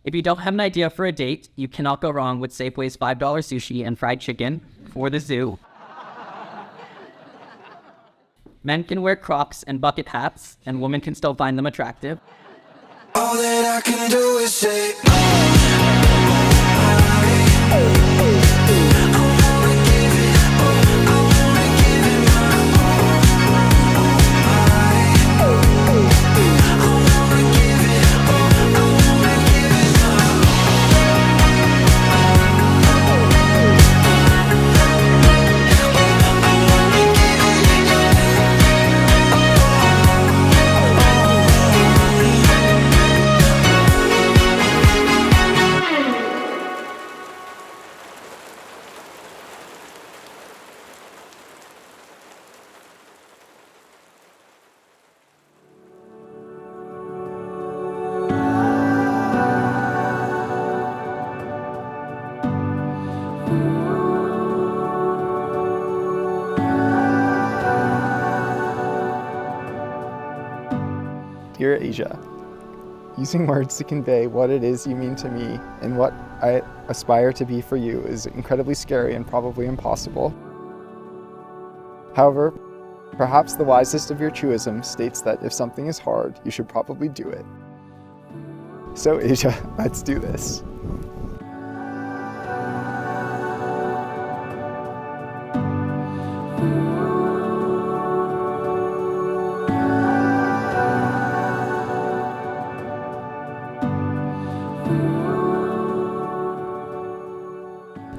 If you don't have an idea for a date, you cannot go wrong with Safeway's $5 sushi and fried chicken for the zoo. Men can wear Crocs and bucket hats, and women can still find them attractive. All that I can do is say, Dear Aisia, using words to convey what it is you mean to me and what I aspire to be for you is incredibly scary and probably impossible. However, perhaps the wisest of your truisms states that if something is hard, you should probably do it. So Aisia, let's do this.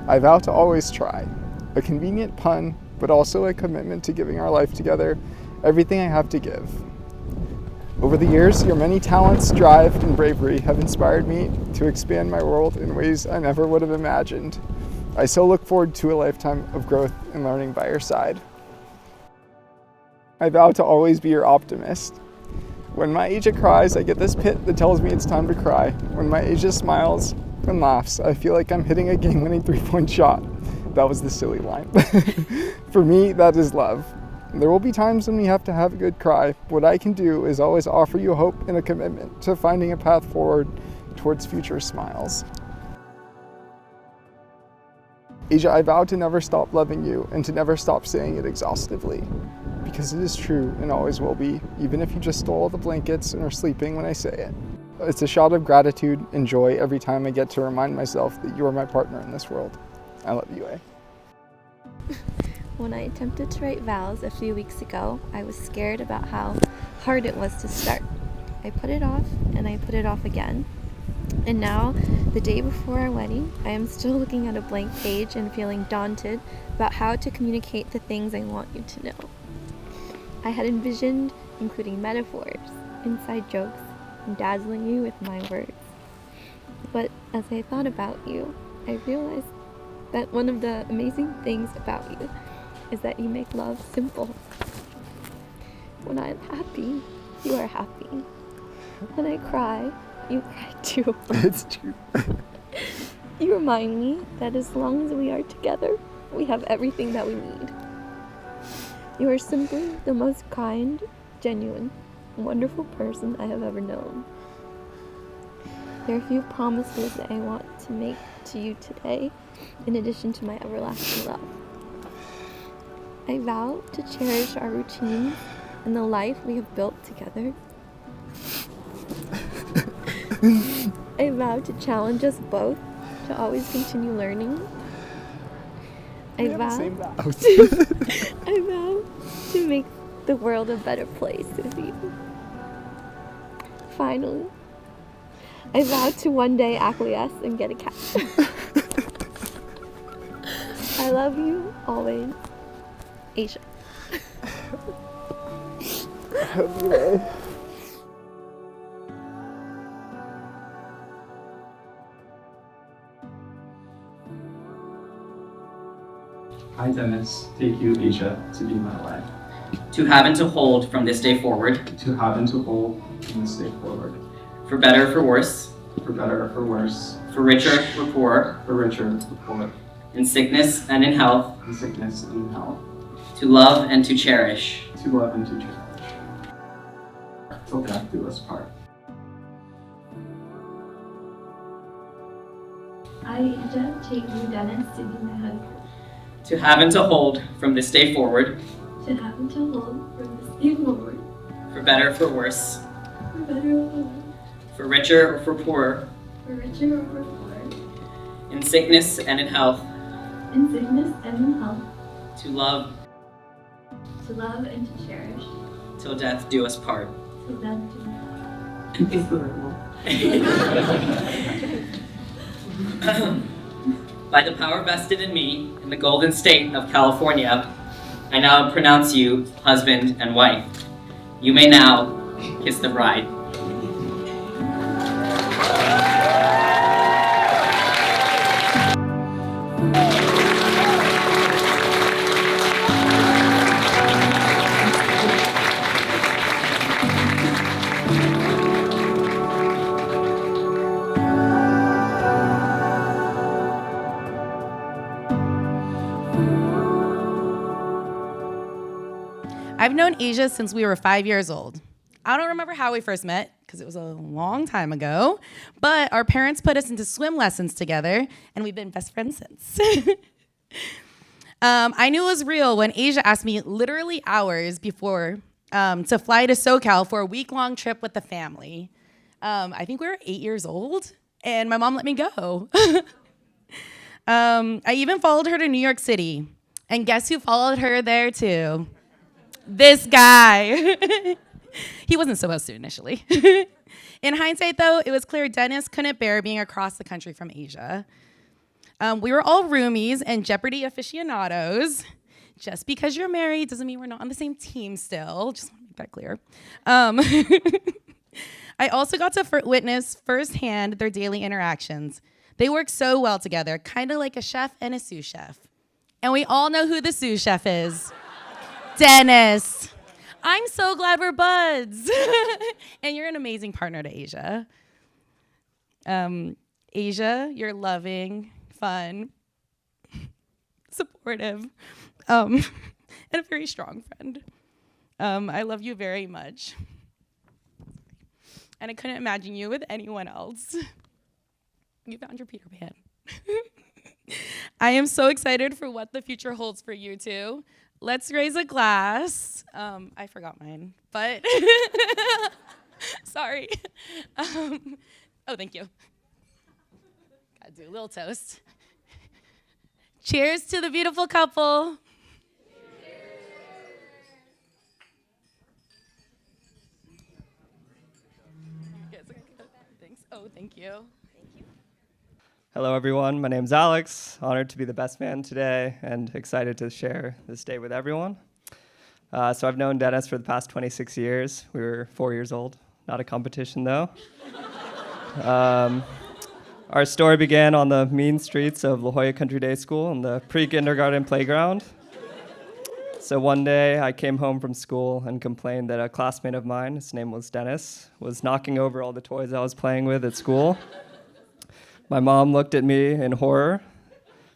I vow to always try. A convenient pun, but also a commitment to giving our life together everything I have to give. Over the years, your many talents, drive, and bravery have inspired me to expand my world in ways I never would have imagined. I so look forward to a lifetime of growth and learning by your side. I vow to always be your optimist. When my Aisia cries, I get this pit that tells me it's time to cry. When my Aisia smiles and laughs, I feel like I'm hitting a game-winning three-point shot. That was the silly line. For me, that is love. There will be times when we have to have a good cry. What I can do is always offer you hope and a commitment to finding a path forward towards future smiles. Aisia, I vow to never stop loving you and to never stop saying it exhaustively. Because it is true and always will be, even if you just stole all the blankets and are sleeping when I say it. It's a shot of gratitude and joy every time I get to remind myself that you are my partner in this world. I love you, A. When I attempted to write vows a few weeks ago, I was scared about how hard it was to start. I put it off and I put it off again. And now, the day before our wedding, I am still looking at a blank page and feeling daunted about how to communicate the things I want you to know. I had envisioned including metaphors, inside jokes, and dazzling you with my words. But as I thought about you, I realized that one of the amazing things about you is that you make love simple. When I'm happy, you are happy. When I cry, you cry too. It's true. You remind me that as long as we are together, we have everything that we need. You are simply the most kind, genuine, wonderful person I have ever known. There are a few promises that I want to make to you today, in addition to my everlasting love. I vow to cherish our routines and the life we have built together. I vow to challenge us both to always continue learning. I vow to make the world a better place with you. Finally, I vow to one day acquiesce and get a cat. I love you always, Aisia. I love you, A. I, Dennis, take you, Aisia, to be my wife. To have and to hold from this day forward. To have and to hold from this day forward. For better or for worse. For better or for worse. For richer or poorer. For richer or poorer. In sickness and in health. In sickness and in health. To love and to cherish. To love and to cherish. Till death do us part. I, Asia, take you, Dennis, to be my husband, to have and to hold from this day forward, to have and to hold from this day forward, for better or for worse, for better or for worse, for richer or for poorer, for richer or for poorer, in sickness and in health, in sickness and in health, to love and to cherish, till death do us part. till death do us By the power vested in me in the golden state of California, I now pronounce you husband and wife. You may now kiss the bride. I've known Asia since we were 5 years old. I don't remember how we first met because it was a long time ago, but our parents put us into swim lessons together and we've been best friends since. I knew it was real when Asia asked me literally hours before to fly to SoCal for a week-long trip with the family. I think we were 8 years old and my mom let me go. I even followed her to New York City. And guess who followed her there too? This guy. He wasn't supposed to initially. In hindsight, though, it was clear Dennis couldn't bear being across the country from Asia. We were all roomies and Jeopardy aficionados. Just because you're married doesn't mean we're not on the same team still. Just want to make that clear. I also got to witness firsthand their daily interactions. They work so well together, kind of like a chef and a sous chef. And we all know who the sous chef is. Dennis. I'm so glad we're buds. And you're an amazing partner to Asia. Asia, you're loving, fun, supportive, and a very strong friend. I love you very much. And I couldn't imagine you with anyone else. You found your Peter Pan. I am so excited for what the future holds for you two. Let's raise a glass. I forgot mine, but sorry. Oh, thank you. Gotta do a little toast. Cheers to the beautiful couple. Thanks. Oh, thank you. Hello, everyone. My name's Alex. Honored to be the best man today and excited to share this day with everyone. So I've known Dennis for the past 26 years. We were 4 years old. Not a competition, though. Our story began on the mean streets of La Jolla Country Day School in the pre-kindergarten playground. So one day I came home from school and complained that a classmate of mine, his name was Dennis, was knocking over all the toys I was playing with at school. My mom looked at me in horror.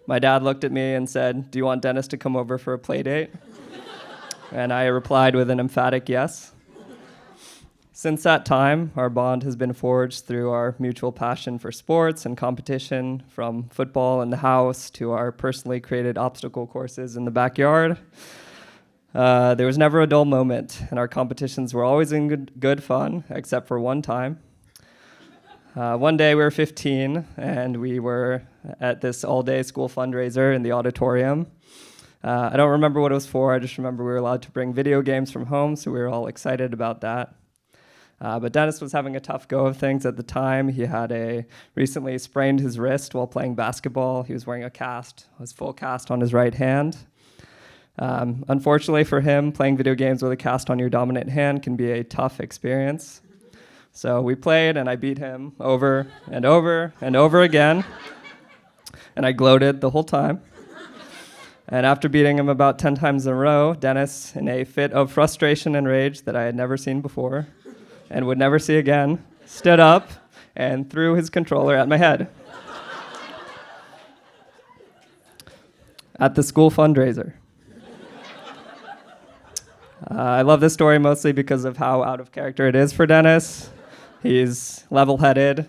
My dad looked at me and said, "Do you want Dennis to come over for a play date?" And I replied with an emphatic yes. Since that time, our bond has been forged through our mutual passion for sports and competition, from football in the house to our personally created obstacle courses in the backyard. There was never a dull moment, and our competitions were always in good fun, except for one time. One day we were 15, and we were at this all-day school fundraiser in the auditorium. I don't remember what it was for. I just remember we were allowed to bring video games from home, so we were all excited about that. But Dennis was having a tough go of things at the time. He had recently sprained his wrist while playing basketball. He was wearing his full cast on his right hand. Unfortunately for him, playing video games with a cast on your dominant hand can be a tough experience. So we played, and I beat him over and over and over again. And I gloated the whole time. And after beating him about 10 times in a row, Dennis, in a fit of frustration and rage that I had never seen before and would never see again, stood up and threw his controller at my head. At the school fundraiser. I love this story mostly because of how out of character it is for Dennis. He's level-headed,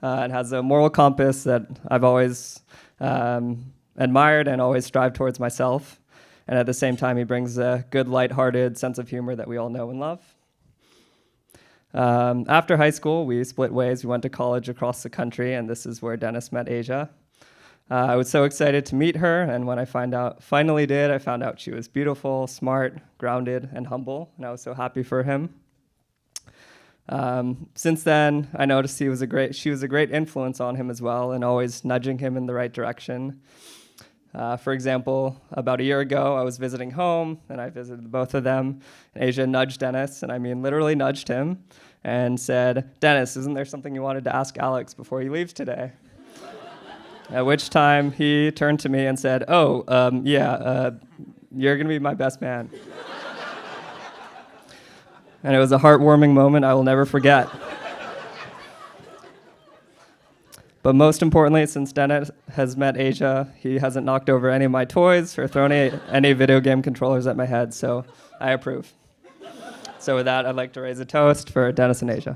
and has a moral compass that I've always admired and always strived towards myself. And at the same time, he brings a good, lighthearted sense of humor that we all know and love. After high school, we split ways. We went to college across the country, and this is where Dennis met Aisia. I was so excited to meet her, and when I finally did, I found out she was beautiful, smart, grounded, and humble, and I was so happy for him. Since then, I noticed she was a great influence on him as well, and always nudging him in the right direction. For example, about a year ago, I was visiting home, and I visited both of them. And Aisia nudged Dennis, and I mean literally nudged him, and said, "Dennis, isn't there something you wanted to ask Alex before he leaves today?" At which time he turned to me and said, you're going to be my best man." And it was a heartwarming moment I will never forget. But most importantly, since Dennis has met Aisia, he hasn't knocked over any of my toys or thrown any video game controllers at my head, so I approve. So with that, I'd like to raise a toast for Dennis and Aisia.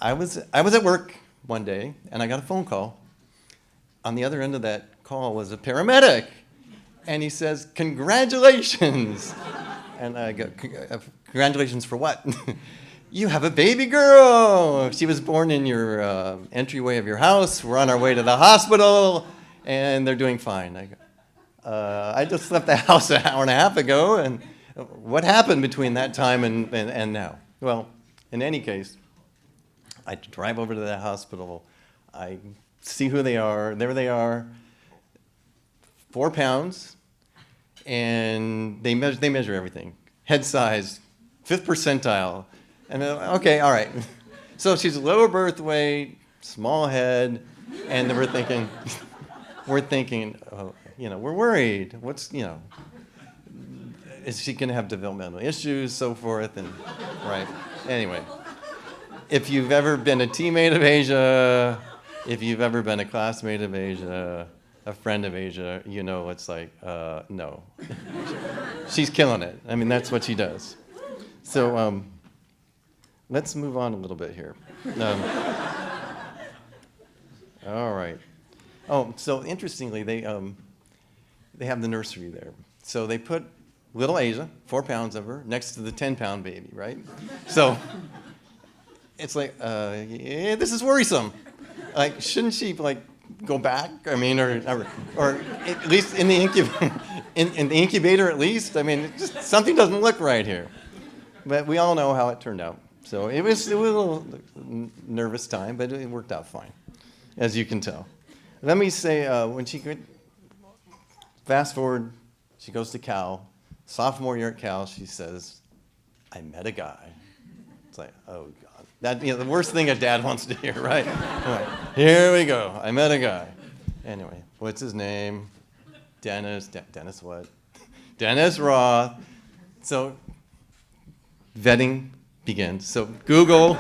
I was at work one day, and I got a phone call. On the other end of that call was a paramedic, and he says, "Congratulations." And I go, "Congratulations for what?" "You have a baby girl. She was born in your entryway of your house. We're on our way to the hospital, and they're doing fine." I go, "I just left the house an hour and a half ago, and what happened between that time and now?" Well, in any case, I drive over to the hospital. I see who they are. There they are, 4 pounds, and they measure everything. Head size, 5th percentile. And okay, all right. So she's lower birth weight, small head, and we're thinking, oh, we're worried. Is she going to have developmental issues, so forth, and right. Anyway, if you've ever been a teammate of Aisia, if you've ever been a classmate of Aisia, a friend of Aisia, it's like, no. She's killing it. I mean, that's what she does. So let's move on a little bit here. All right. Oh, so interestingly, they have the nursery there. So they put little Aisia, 4 pounds of her, next to the 10-pound baby, right? So it's like, this is worrisome. Like, shouldn't she go back? I mean, or at least in the incubator, in the incubator at least. I mean, something doesn't look right here. But we all know how it turned out. So it was a little nervous time, but it worked out fine, as you can tell. Let me say, when she could fast forward, she goes to Cal. Sophomore year at Cal, she says, "I met a guy." It's like, oh God. That, the worst thing a dad wants to hear, right? Here we go. I met a guy. Anyway, what's his name? Dennis. Dennis what? Dennis Roth. So vetting begins. So Google.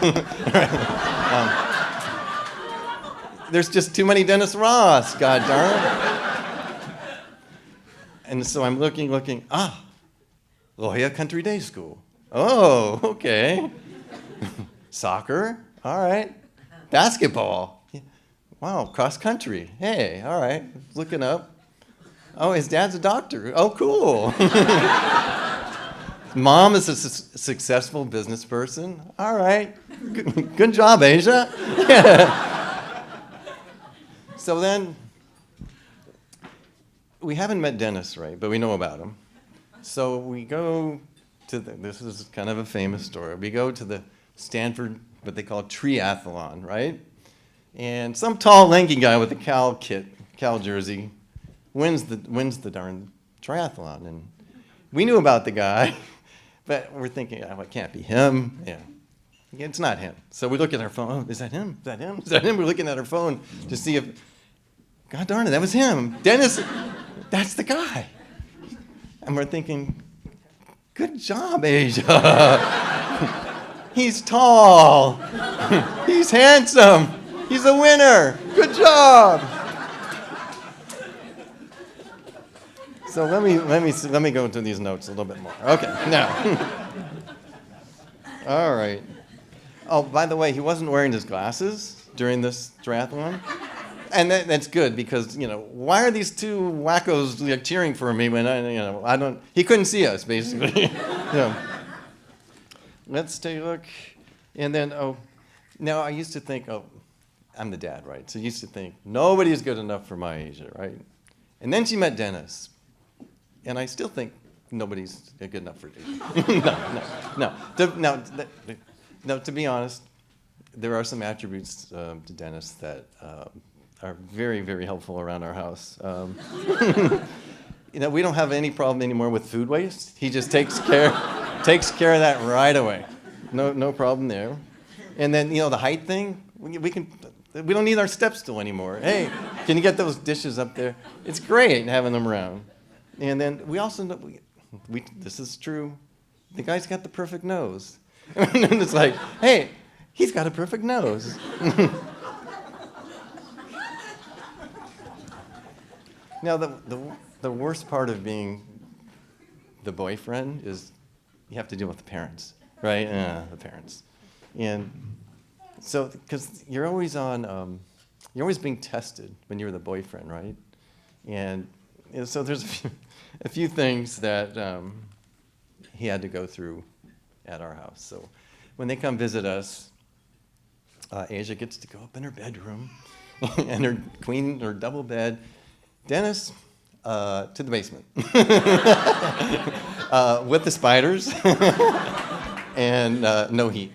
There's just too many Dennis Roths, god darn it. And so I'm looking. La Jolla Country Day School. Oh, okay. Soccer, all right. Basketball, wow. Cross country, hey, all right. Looking up. Oh, his dad's a doctor. Oh, cool. Mom is a successful business person. All right. Good job, Aisia. Yeah. So then, we haven't met Dennis, right? But we know about him. So we go to this is kind of a famous story. We go to the Stanford, what they call triathlon, right? And some tall, lanky guy with a Cal jersey, wins the darn triathlon. And we knew about the guy, but we're thinking, oh, it can't be him. Yeah, it's not him. So we look at our phone. Oh, is that him? Is that him? Is that him? We're looking at our phone to see if, God darn it, that was him. Dennis, that's the guy. And we're thinking, good job, Aisia. He's tall. He's handsome. He's a winner. Good job. So let me go into these notes a little bit more. Okay, now. All right. Oh, by the way, he wasn't wearing his glasses during this triathlon. And that's good because, why are these two wackos like, cheering for me when I don't, he couldn't see us, basically. Let's take a look. And then, now I used to think, I'm the dad, right? So I used to think, nobody's good enough for my Asia, right? And then she met Dennis. And I still think nobody's good enough for Asia. No, to be honest, there are some attributes to Dennis that are very, very helpful around our house. We don't have any problem anymore with food waste. He just takes care of that right away. No problem there. And then the height thing, we don't need our step stool anymore. Hey, can you get those dishes up there? It's great having them around. And then we also know, this is true. The guy's got the perfect nose. And it's like, hey, he's got a perfect nose. Now, the worst part of being the boyfriend is you have to deal with the parents, right? The parents. And so, because you're always being tested when you're the boyfriend, right? And so there's a few things that he had to go through at our house. So when they come visit us, Asia gets to go up in her bedroom and her double bed. Dennis, to the basement with the spiders and no heat.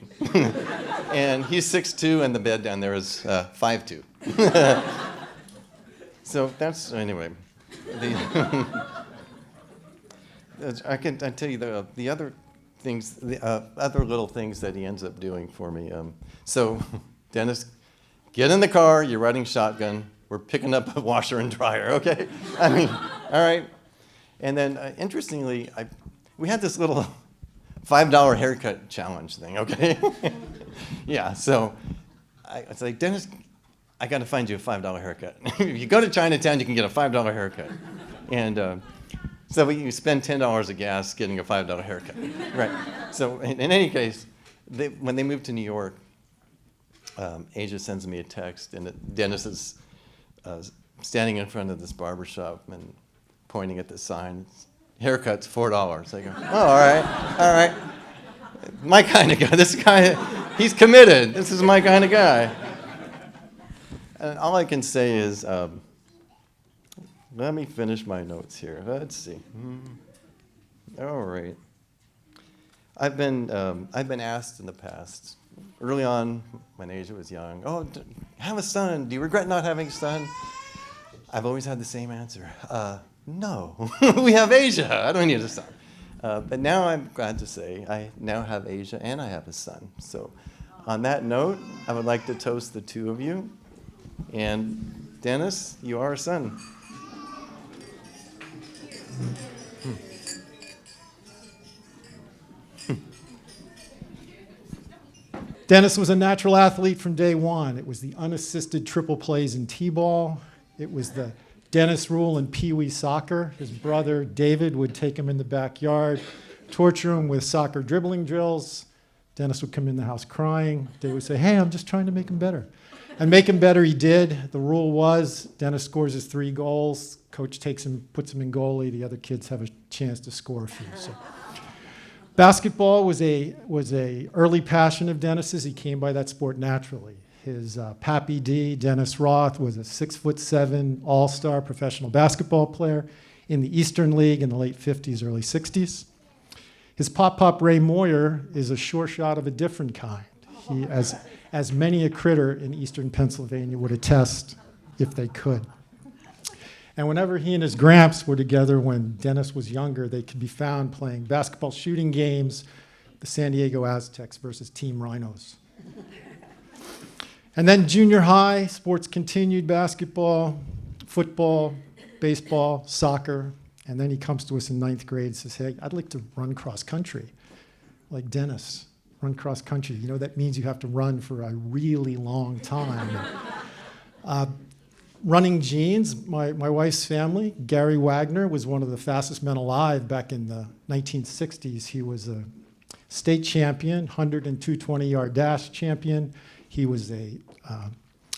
And he's 6'2", and the bed down there is 5'2". So that's, anyway. I tell you the other things, other little things that he ends up doing for me. So, Dennis, get in the car. You're riding shotgun. We're picking up a washer and dryer. Okay, all right. And then, interestingly, we had this little $5 haircut challenge thing. Okay, yeah. So, I was like, Dennis, I got to find you a $5 haircut. If you go to Chinatown, you can get a $5 haircut. And so you spend $10 of gas getting a $5 haircut. Right. So in any case, when they moved to New York, Asia sends me a text, and Dennis is standing in front of this barber shop and pointing at the sign. Haircut's $4. I go, oh, all right. My kind of guy. This guy, he's committed. This is my kind of guy. And all I can say is, let me finish my notes here. Let's see. All right. I've been asked in the past, early on when Asia was young, oh, have a son. Do you regret not having a son? I've always had the same answer. No, we have Asia. I don't need a son. But now I'm glad to say I now have Asia and I have a son. So on that note, I would like to toast the two of you. And Dennis, you are a son. Dennis was a natural athlete from day one. It was the unassisted triple plays in t-ball. It was the Dennis rule in pee-wee soccer. His brother David would take him in the backyard, torture him with soccer dribbling drills. Dennis would come in the house crying. David would say, hey, I'm just trying to make him better. And make him better he did. The rule was Dennis scores his 3 goals. Coach takes him, puts him in goalie. The other kids have a chance to score a few. So, basketball was a early passion of Dennis's. He came by that sport naturally. His Pappy D, Dennis Roth, was a 6'7" all-star professional basketball player in the Eastern League in the late 50s, early 60s. His Pop Ray Moyer is a sure shot of a different kind. He, as many a critter in Eastern Pennsylvania would attest if they could. And whenever he and his Gramps were together when Dennis was younger, they could be found playing basketball shooting games, the San Diego Aztecs versus Team Rhinos. And then junior high, sports continued, basketball, football, baseball, soccer. And then he comes to us in 9th grade and says, hey, I'd like to run cross country, like Dennis, run cross country. You know, that means you have to run for a really long time. running genes. My wife's family, Gary Wagner, was one of the fastest men alive back in the 1960s. He was a state champion, 100 and 220-yard dash champion. He was a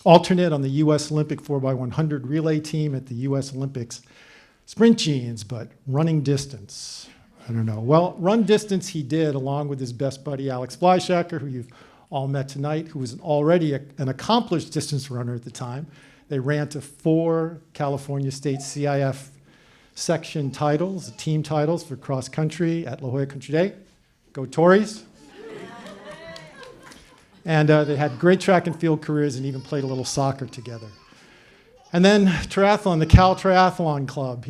alternate on the U.S. Olympic 4x100 relay team at the U.S. Olympics. Sprint genes, but running distance, I don't know. Well, run distance he did, along with his best buddy, Alex Fleischacker, who you've all met tonight, who was already an accomplished distance runner at the time. They ran to 4 California State CIF section titles, team titles for cross country at La Jolla Country Day. Go Tories. And they had great track and field careers and even played a little soccer together. And then triathlon, the Cal Triathlon Club.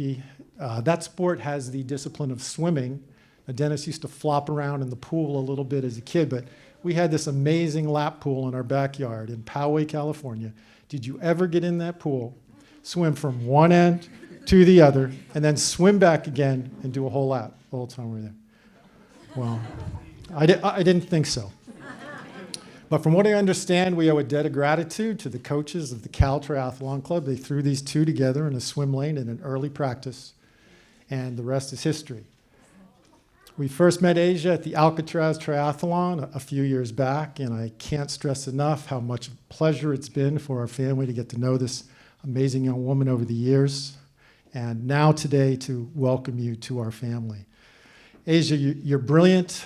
That sport has the discipline of swimming. Now, Dennis used to flop around in the pool a little bit as a kid, but we had this amazing lap pool in our backyard in Poway, California. Did you ever get in that pool, swim from one end to the other, and then swim back again and do a whole lap the whole time we were there? Well, I didn't think so. But from what I understand, we owe a debt of gratitude to the coaches of the Cal Triathlon Club. They threw these two together in a swim lane in an early practice, and the rest is history. We first met Aisia at the Alcatraz Triathlon a few years back, and I can't stress enough how much pleasure it's been for our family to get to know this amazing young woman over the years, and now today to welcome you to our family. Aisia, you're brilliant.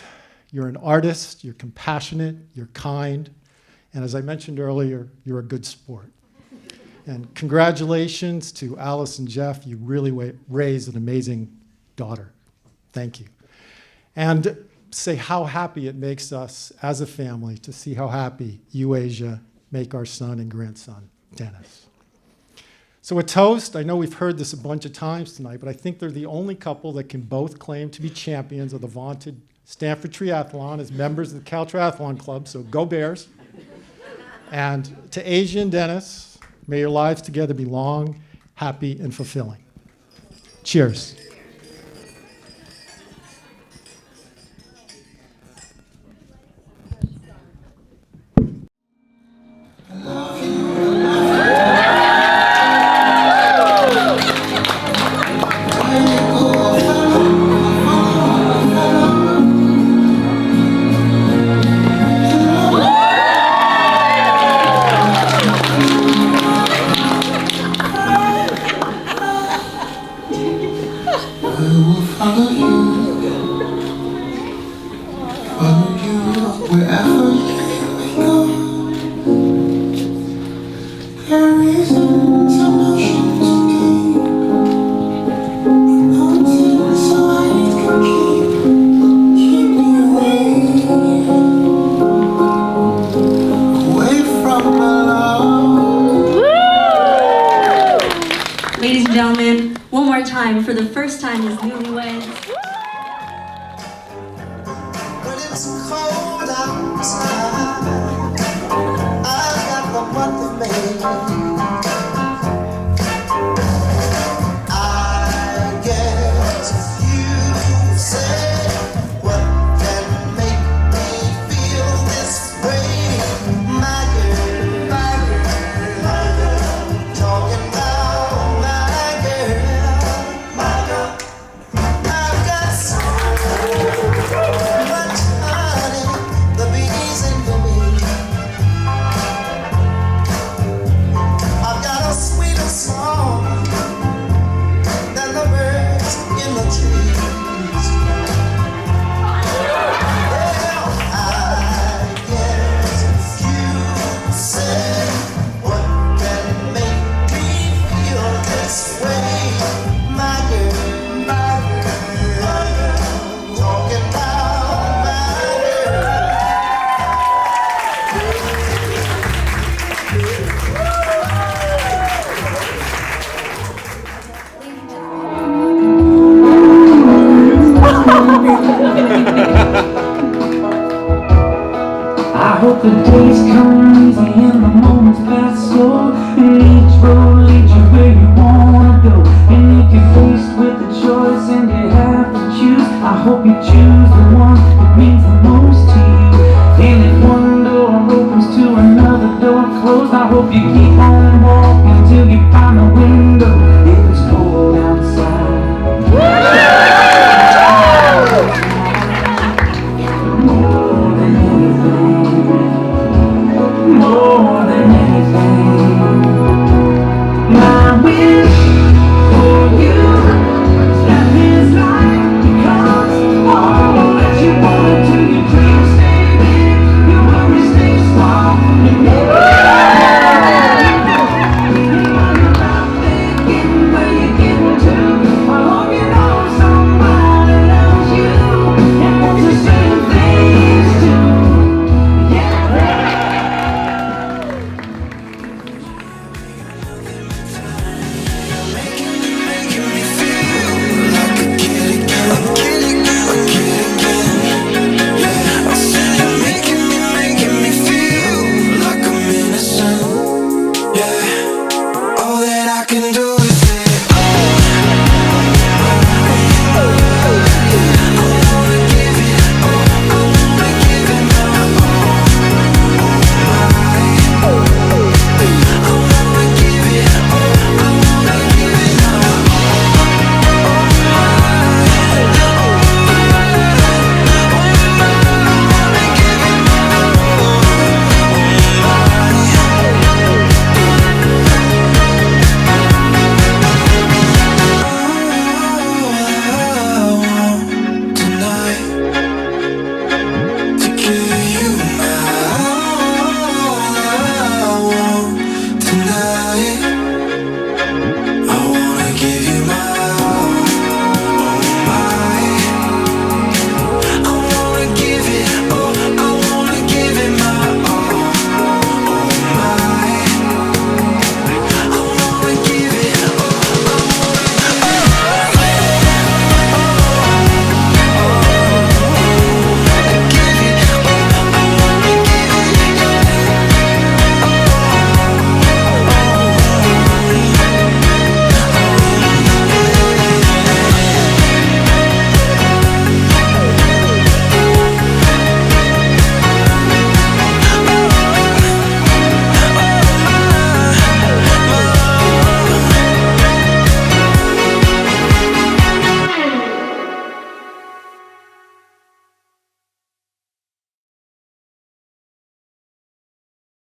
You're an artist, you're compassionate, you're kind, and as I mentioned earlier, you're a good sport. And congratulations to Alice and Jeff. You really raised an amazing daughter. Thank you. And say how happy it makes us as a family to see how happy you, Aisia, make our son and grandson, Dennis. So a toast, I know we've heard this a bunch of times tonight, but I think they're the only couple that can both claim to be champions of the vaunted Stanford Triathlon as members of the Cal Triathlon Club, so go Bears. And to Aisia and Dennis, may your lives together be long, happy, and fulfilling. Cheers. Ladies and gentlemen, one more time for the first time as newlyweds. When it's cold outside, I've got the month of May. I guess you say what can make me feel this way. My girl, talking about my girl. I've got so much honey, the bees in me. I've got a sweeter song than the birds in the trees. Well, I guess you say what can make me feel this way. My girl, talking about my girl. I hope the days come easy and the moments pass slow, and each road leads you where you wanna go. And if you're faced with a choice and you have to choose, I hope you choose the one that means the most to you. And if one door opens to another door closed, I hope you keep